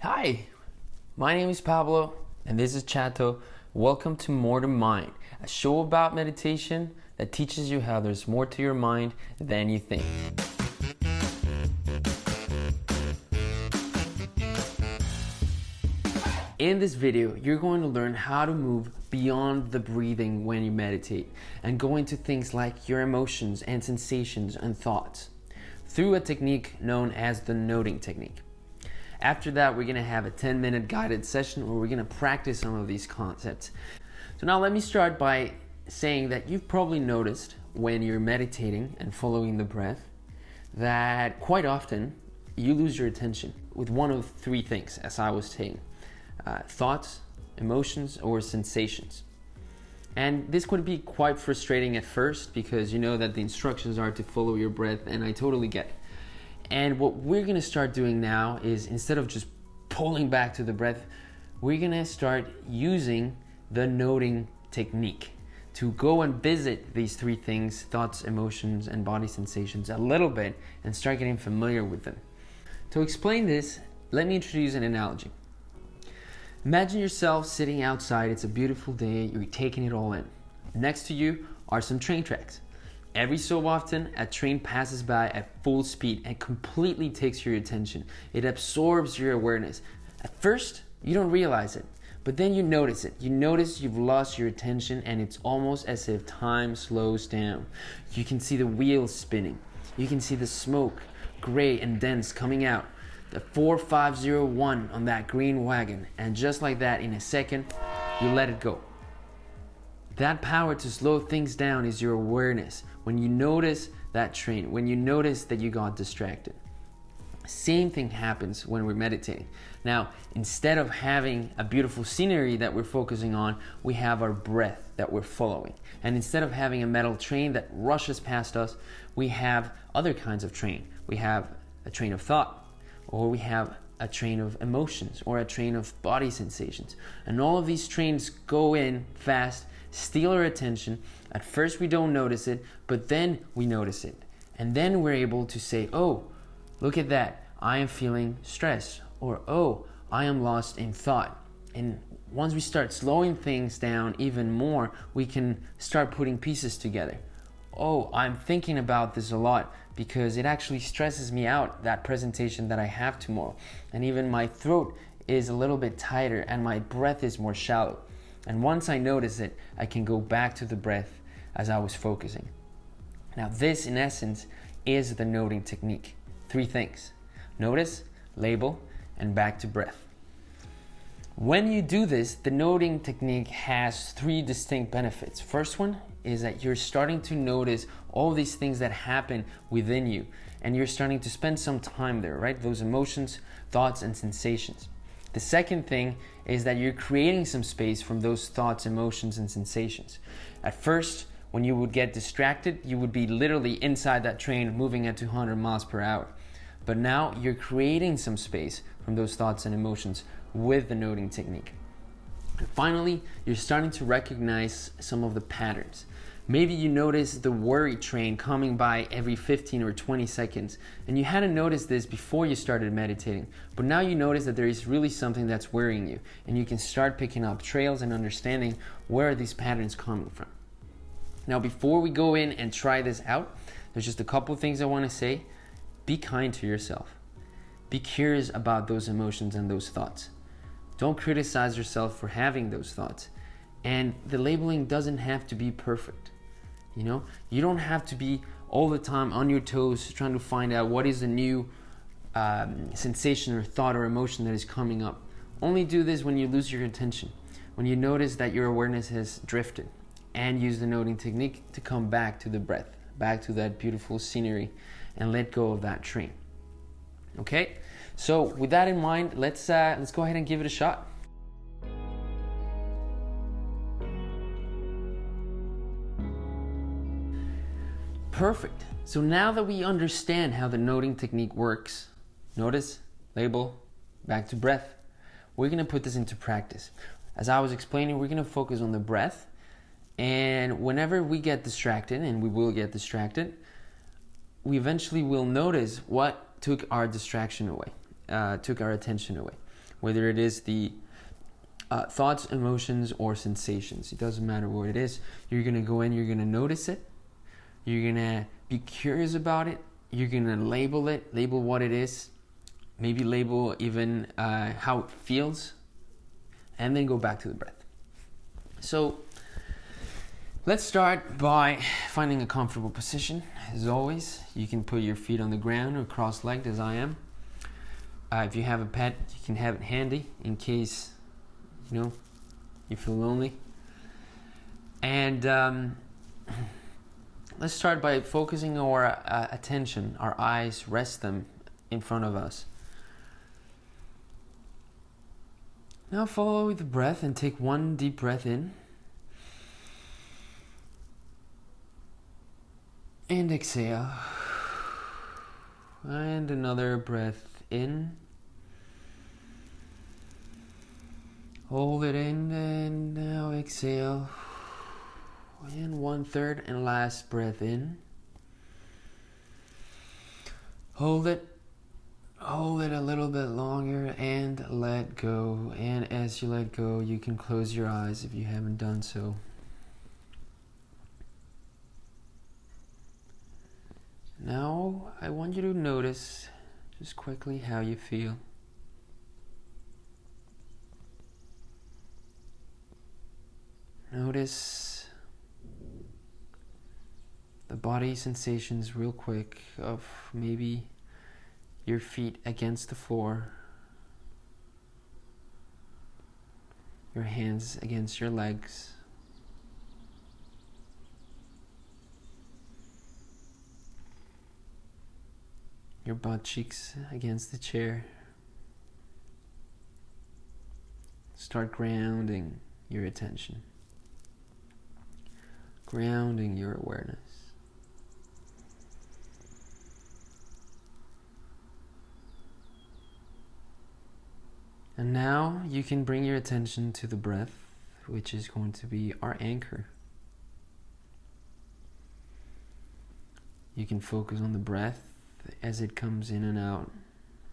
Hi, my name is Pablo and this is Chato. Welcome to More to Mind, a show about meditation that teaches you how there's more to your mind than you think. In this video, you're going to learn how to move beyond the breathing when you meditate and go into things like your emotions and sensations and thoughts through a technique known as the noting technique. After that, we're going to have a 10-minute guided session where we're going to practice some of these concepts. So now let me start by saying that you've probably noticed when you're meditating and following the breath that quite often you lose your attention with one of three things, as I was saying. Thoughts, emotions, or sensations. And this could be quite frustrating at first because you know that the instructions are to follow your breath, and I totally get it. And what we're going to start doing now is, instead of just pulling back to the breath, we're going to start using the noting technique to go and visit these three things, thoughts, emotions, and body sensations, a little bit and start getting familiar with them. To explain this, let me introduce an analogy. Imagine yourself sitting outside. It's a beautiful day. You're taking it all in. Next to you are some train tracks. Every so often, a train passes by at full speed and completely takes your attention. It absorbs your awareness. At first, you don't realize it, but then you notice it. You notice you've lost your attention, and it's almost as if time slows down. You can see the wheels spinning. You can see the smoke, gray and dense, coming out. The 4501 on that green wagon, and just like that, in a second, you let it go. That power to slow things down is your awareness. When you notice that train, when you notice that you got distracted. Same thing happens when we're meditating. Now, instead of having a beautiful scenery that we're focusing on, we have our breath that we're following. And instead of having a metal train that rushes past us, we have other kinds of train. We have a train of thought, or we have a train of emotions, or a train of body sensations. And all of these trains go in fast, steal our attention. At first we don't notice it, but then we notice it. And then we're able to say, oh, look at that, I am feeling stressed, or oh, I am lost in thought. And once we start slowing things down even more, we can start putting pieces together. Oh, I'm thinking about this a lot because it actually stresses me out, that presentation that I have tomorrow. And even my throat is a little bit tighter and my breath is more shallow. And once I notice it, I can go back to the breath as I was focusing. Now this, in essence, is the noting technique. Three things: notice, label, and back to breath. When you do this, the noting technique has three distinct benefits. First one is that you're starting to notice all these things that happen within you, and you're starting to spend some time there, right? Those emotions, thoughts, and sensations. The second thing is that you're creating some space from those thoughts, emotions, and sensations. At first, when you would get distracted, you would be literally inside that train moving at 200 miles per hour. But now you're creating some space from those thoughts and emotions with the noting technique. And finally, you're starting to recognize some of the patterns. Maybe you notice the worry train coming by every 15 or 20 seconds, and you hadn't noticed this before you started meditating, but now you notice that there is really something that's worrying you, and you can start picking up trails and understanding where are these patterns coming from. Now, before we go in and try this out, there's just a couple of things I want to say. Be kind to yourself. Be curious about those emotions and those thoughts. Don't criticize yourself for having those thoughts. And the labeling doesn't have to be perfect. You don't have to be all the time on your toes trying to find out what is a new sensation or thought or emotion that is coming up. Only do this when you lose your attention, when you notice that your awareness has drifted, and use the noting technique to come back to the breath, back to that beautiful scenery, and let go of that train. Okay? So with that in mind, let's go ahead and give it a shot. Perfect. So now that we understand how the noting technique works, notice, label, back to breath, we're going to put this into practice. As I was explaining, we're going to focus on the breath, and whenever we get distracted, and we will get distracted, we eventually will notice what took our distraction away, took our attention away. whether it is the thoughts, emotions, or sensations. It doesn't matter what it is. You're going to go in, you're going to notice it, you're going to be curious about it, you're going to label it, label what it is, maybe label even how it feels, and then go back to the breath. So let's start by finding a comfortable position. As always, you can put your feet on the ground or cross-legged as I am. If you have a pet, you can have it handy in case you feel lonely. And let's start by focusing our attention, our eyes, rest them in front of us. Now follow the breath and take one deep breath in. And exhale. And another breath in. Hold it in and now exhale. And 1/3 and last breath in. Hold it a little bit longer and let go. And as you let go, you can close your eyes if you haven't done so. Now, I want you to notice just quickly how you feel. Notice the body sensations real quick of maybe your feet against the floor, your hands against your legs, your butt cheeks against the chair. Start grounding your attention, grounding your awareness. And now you can bring your attention to the breath, which is going to be our anchor. You can focus on the breath as it comes in and out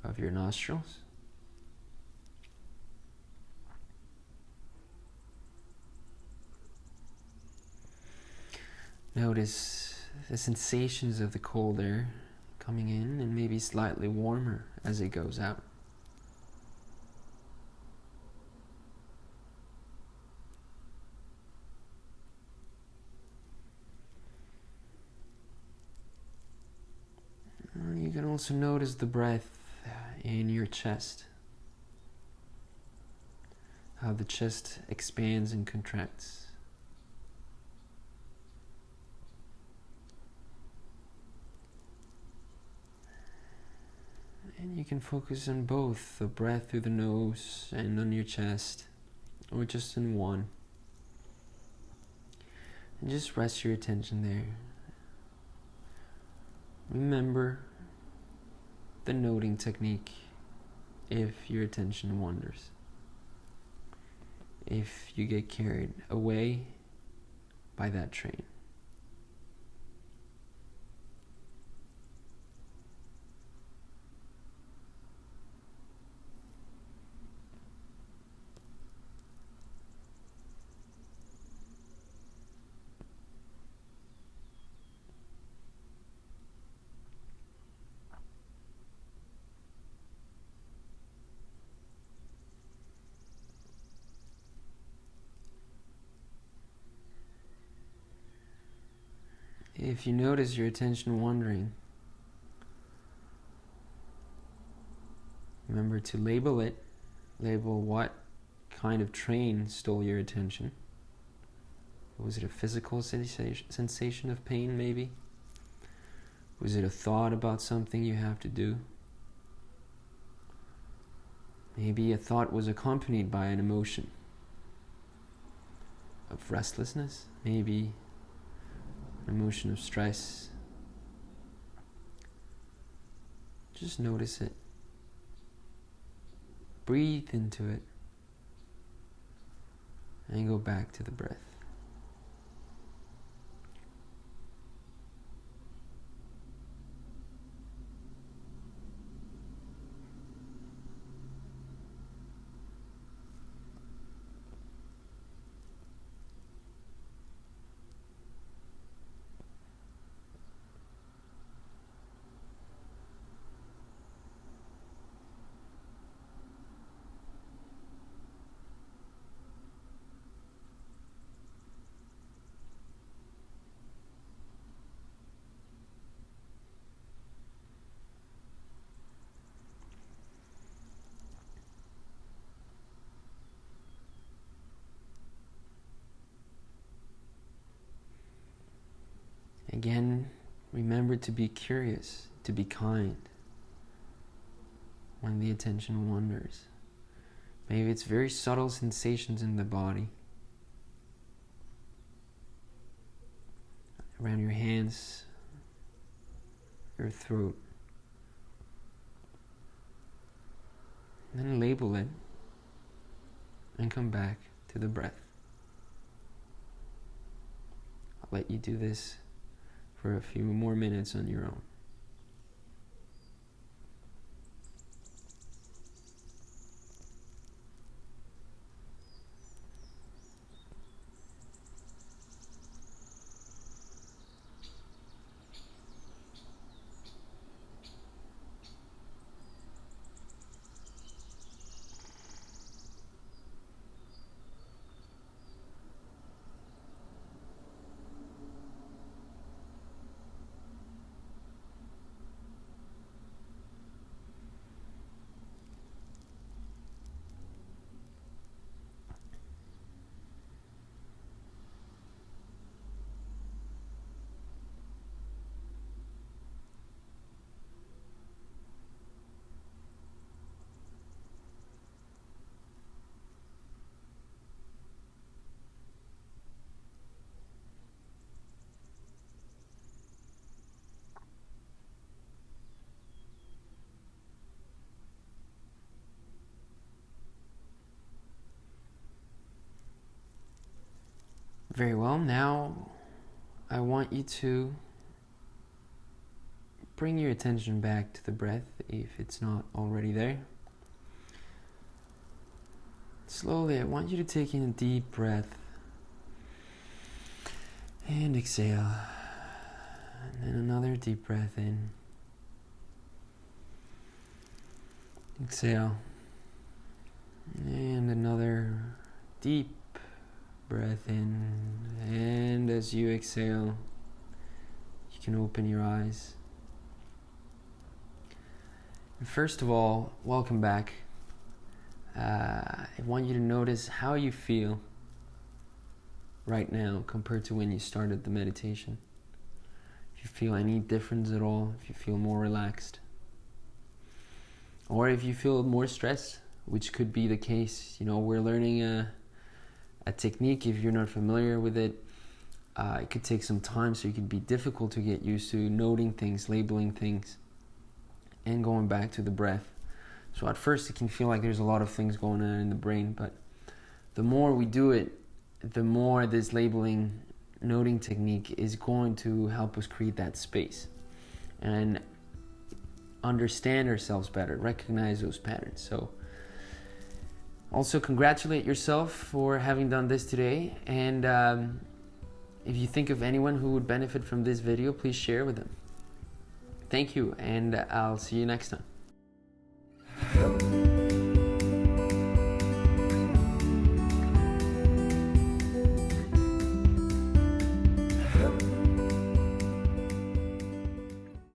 of your nostrils. Notice the sensations of the cold air coming in and maybe slightly warmer as it goes out. You can also notice the breath in your chest, how the chest expands and contracts. And you can focus on both, the breath through the nose and on your chest, or just in one. And just rest your attention there. Remember the noting technique if your attention wanders. If you get carried away by that train. If you notice your attention wandering, remember to label it. Label what kind of train stole your attention. Was it a physical sensation of pain, maybe? Was it a thought about something you have to do? Maybe a thought was accompanied by an emotion of restlessness, maybe an emotion of stress. Just notice it. Breathe into it. And go back to the breath. Remember to be curious, to be kind when the attention wanders. Maybe it's very subtle sensations in the body, around your hands, your throat. And then label it and come back to the breath. I'll let you do this for a few more minutes on your own. Very well, now I want you to bring your attention back to the breath if it's not already there. Slowly, I want you to take in a deep breath and exhale. And then another deep breath in. Exhale. And another deep breath in, and as you exhale, you can open your eyes. And first of all, welcome back. I want you to notice how you feel right now compared to when you started the meditation. If you feel any difference at all, if you feel more relaxed, or if you feel more stressed, which could be the case. You know, we're learning a technique. If you're not familiar with it, it could take some time, so it could be difficult to get used to noting things, labeling things, and going back to the breath. So at first it can feel like there's a lot of things going on in the brain, but the more we do it, the more this labeling, noting technique is going to help us create that space and understand ourselves better, recognize those patterns. So also congratulate yourself for having done this today, and if you think of anyone who would benefit from this video, please share with them. Thank you, and I'll see you next time.